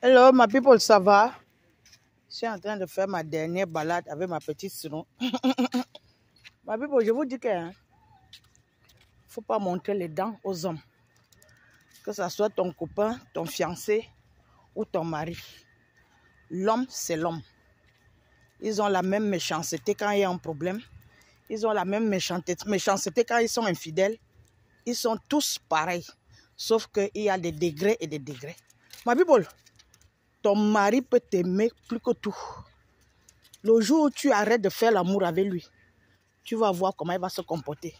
Hello, ma people, ça va? Je suis en train de faire ma dernière balade avec ma petite Sinon. Ma people, je vous dis que faut pas montrer les dents aux hommes. Que ce soit ton copain, ton fiancé ou ton mari. L'homme, c'est l'homme. Ils ont la même méchanceté quand il y a un problème. Ils ont la même méchanceté quand ils sont infidèles. Ils sont tous pareils. Sauf qu'il y a des degrés et des degrés. Ma people, ton mari peut t'aimer plus que tout. Le jour où tu arrêtes de faire l'amour avec lui, tu vas voir comment il va se comporter.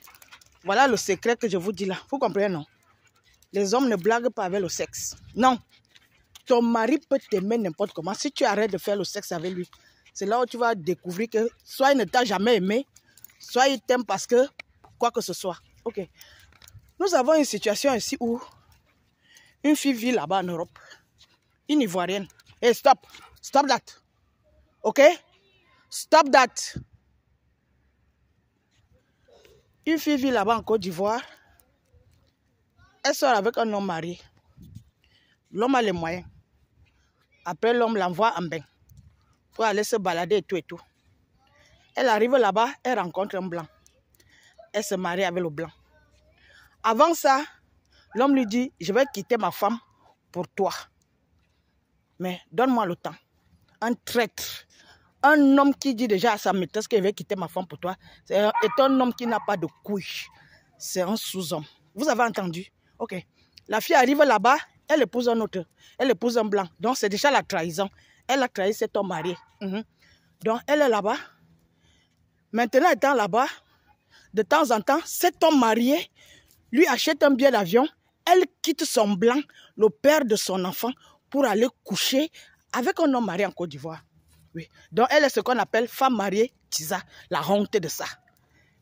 Voilà le secret que je vous dis là. Vous comprenez, non? Les hommes ne blaguent pas avec le sexe. Non. Ton mari peut t'aimer n'importe comment. Si tu arrêtes de faire le sexe avec lui, c'est là où tu vas découvrir que soit il ne t'a jamais aimé, soit il t'aime parce que quoi que ce soit. Ok. Nous avons une situation ici où une fille vit là-bas en Europe. Une Ivoirienne. Hey, stop. Stop that. Ok? Stop that. Une fille vit là-bas en Côte d'Ivoire. Elle sort avec un homme marié. L'homme a les moyens. Après, l'homme l'envoie en bain pour aller se balader et tout et tout. Elle arrive là-bas, elle rencontre un blanc. Elle se marie avec le blanc. Avant ça, l'homme lui dit, je vais quitter ma femme pour toi. Mais donne-moi le temps. Un traître. Un homme qui dit déjà à sa maîtresse qu'il veut quitter ma femme pour toi, est un homme qui n'a pas de couilles. C'est un sous-homme. Vous avez entendu? Ok. La fille arrive là-bas, elle épouse un autre. Elle épouse un blanc. Donc c'est déjà la trahison. Elle a trahi cet homme marié. Donc elle est là-bas. Maintenant étant là-bas, de temps en temps, cet homme marié lui achète un billet d'avion. Elle quitte son blanc, le père de son enfant, pour aller coucher avec un homme marié en Côte d'Ivoire. Oui. Donc elle est ce qu'on appelle femme mariée, Tisa, la honte de ça.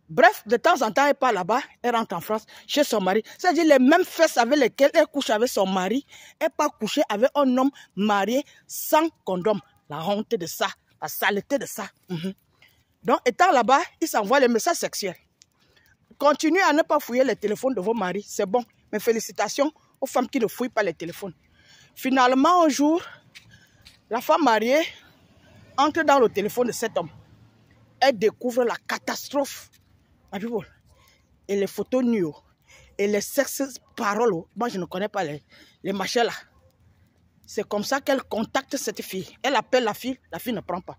Bref, de temps en temps, elle part là-bas, elle rentre en France, chez son mari. C'est-à-dire les mêmes fesses avec lesquelles elle couche avec son mari, elle part coucher avec un homme marié sans condom. La honte de ça, la saleté de ça. Donc, étant là-bas, il s'envoie les messages sexuels. Continuez à ne pas fouiller les téléphones de vos maris, c'est bon. Mais félicitations aux femmes qui ne fouillent pas les téléphones. Finalement, un jour, la femme mariée entre dans le téléphone de cet homme. Elle découvre la catastrophe. Et les photos nues. Et les sexes paroles. Moi, je ne connais pas les machins là. C'est comme ça qu'elle contacte cette fille. Elle appelle la fille ne prend pas.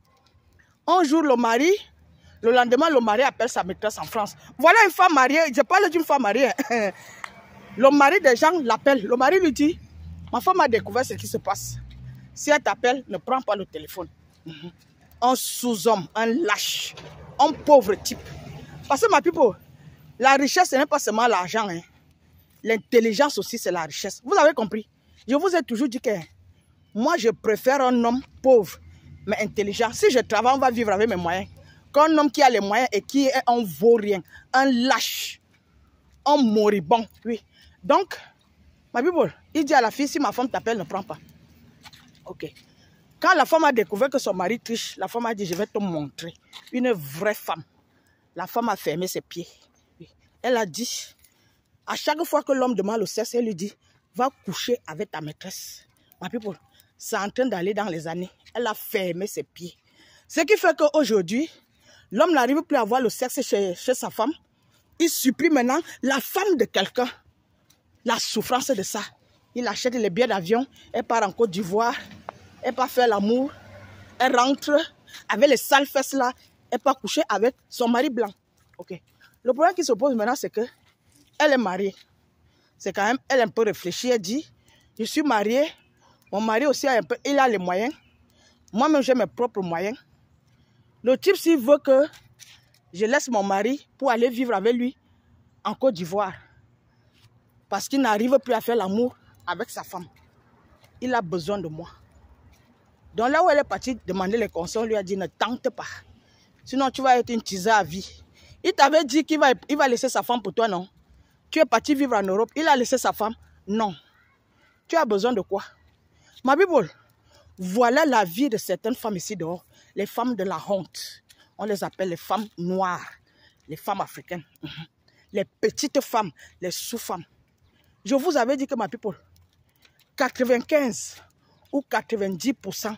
Un jour, le lendemain, le mari appelle sa maîtresse en France. Voilà une femme mariée. Je parle d'une femme mariée. Le mari des gens l'appelle. Le mari lui dit, ma femme a découvert ce qui se passe. Si elle t'appelle, ne prends pas le téléphone. Un sous-homme, un lâche, un pauvre type. Parce que ma people, la richesse, ce n'est pas seulement l'argent. L'intelligence aussi, c'est la richesse. Vous avez compris? Je vous ai toujours dit que moi, je préfère un homme pauvre, mais intelligent. Si je travaille, on va vivre avec mes moyens. Qu'un homme qui a les moyens et qui est un vaurien, un lâche, un moribond. Oui. Donc, ma people, il dit à la fille, si ma femme t'appelle, ne prends pas. Ok. Quand la femme a découvert que son mari triche, la femme a dit, je vais te montrer. Une vraie femme. La femme a fermé ses pieds. Elle a dit, à chaque fois que l'homme demande le sexe, elle lui dit, va coucher avec ta maîtresse. Ma people, c'est en train d'aller dans les années. Elle a fermé ses pieds. Ce qui fait qu'aujourd'hui, l'homme n'arrive plus à avoir le sexe chez sa femme. Il supplie maintenant la femme de quelqu'un. La souffrance de ça. Il achète les billets d'avion. Elle part en Côte d'Ivoire. Elle part faire l'amour. Elle rentre avec les sales fesses là. Elle part coucher avec son mari blanc. Ok. Le problème qui se pose maintenant, c'est que elle est mariée. C'est quand même, elle est un peu réfléchie. Elle dit, je suis mariée. Mon mari aussi il a les moyens. Moi-même, j'ai mes propres moyens. Le type, s'il veut que je laisse mon mari pour aller vivre avec lui en Côte d'Ivoire, parce qu'il n'arrive plus à faire l'amour avec sa femme, il a besoin de moi. Donc là où elle est partie demander les conseils, on lui a dit, ne tente pas. Sinon, tu vas être une tisa à vie. Il t'avait dit qu'il va laisser sa femme pour toi, non? Tu es parti vivre en Europe, il a laissé sa femme? Non. Tu as besoin de quoi? Ma people, voilà la vie de certaines femmes ici dehors. Les femmes de la honte. On les appelle les femmes noires. Les femmes africaines. Les petites femmes, les sous-femmes. Je vous avais dit que ma people, 95 où 90%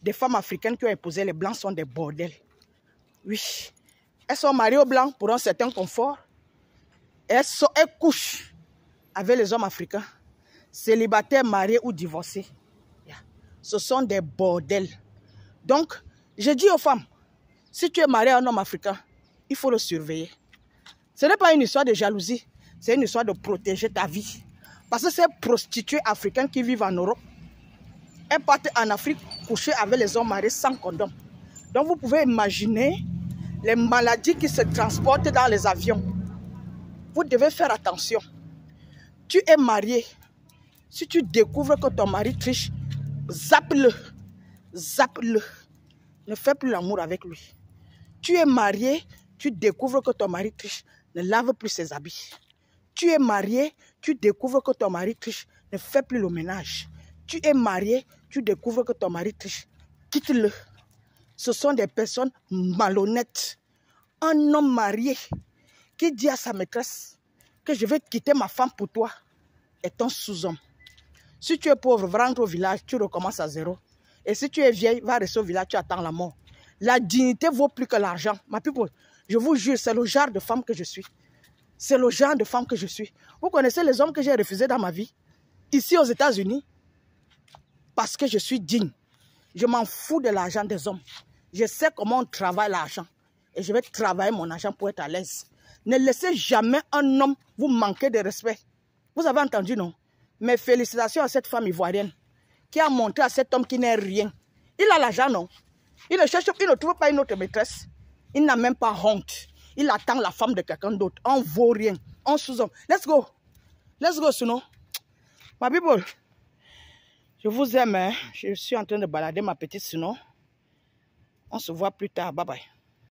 des femmes africaines qui ont épousé les blancs sont des bordels. Oui. Elles sont mariées aux blancs pour un certain confort. Elles couchent avec les hommes africains, célibataires, mariés ou divorcés. Ce sont des bordels. Donc, je dis aux femmes, si tu es marié à un homme africain, il faut le surveiller. Ce n'est pas une histoire de jalousie, c'est une histoire de protéger ta vie. Parce que ces prostituées africaines qui vivent en Europe, elles partent en Afrique coucher avec les hommes mariés sans condom. Donc vous pouvez imaginer les maladies qui se transportent dans les avions. Vous devez faire attention. Tu es marié. Si tu découvres que ton mari triche, zappe-le. Zappe-le. Ne fais plus l'amour avec lui. Tu es marié, tu découvres que ton mari triche, ne lave plus ses habits. Tu es marié, tu découvres que ton mari triche, ne fais plus le ménage. Tu es marié, tu découvres que ton mari triche, quitte-le. Ce sont des personnes malhonnêtes. Un homme marié qui dit à sa maîtresse que je vais quitter ma femme pour toi est un sous-homme. Si tu es pauvre, rentre au village, tu recommences à zéro. Et si tu es vieille, va rester au village, tu attends la mort. La dignité vaut plus que l'argent. Ma people, je vous jure, c'est le genre de femme que je suis. C'est le genre de femme que je suis. Vous connaissez les hommes que j'ai refusés dans ma vie, ici aux États-Unis, parce que je suis digne. Je m'en fous de l'argent des hommes. Je sais comment on travaille l'argent. Et je vais travailler mon argent pour être à l'aise. Ne laissez jamais un homme vous manquer de respect. Vous avez entendu, non? Mes félicitations à cette femme ivoirienne qui a montré à cet homme qui n'est rien. Il a l'argent, non? Il ne cherche, il ne trouve pas une autre maîtresse. Il n'a même pas honte. Il attend la femme de quelqu'un d'autre. On ne vaut rien. On sous-homme. Let's go. Let's go, sinon. My people, je vous aime. Hein? Je suis en train de balader ma petite sinon. On se voit plus tard. Bye bye.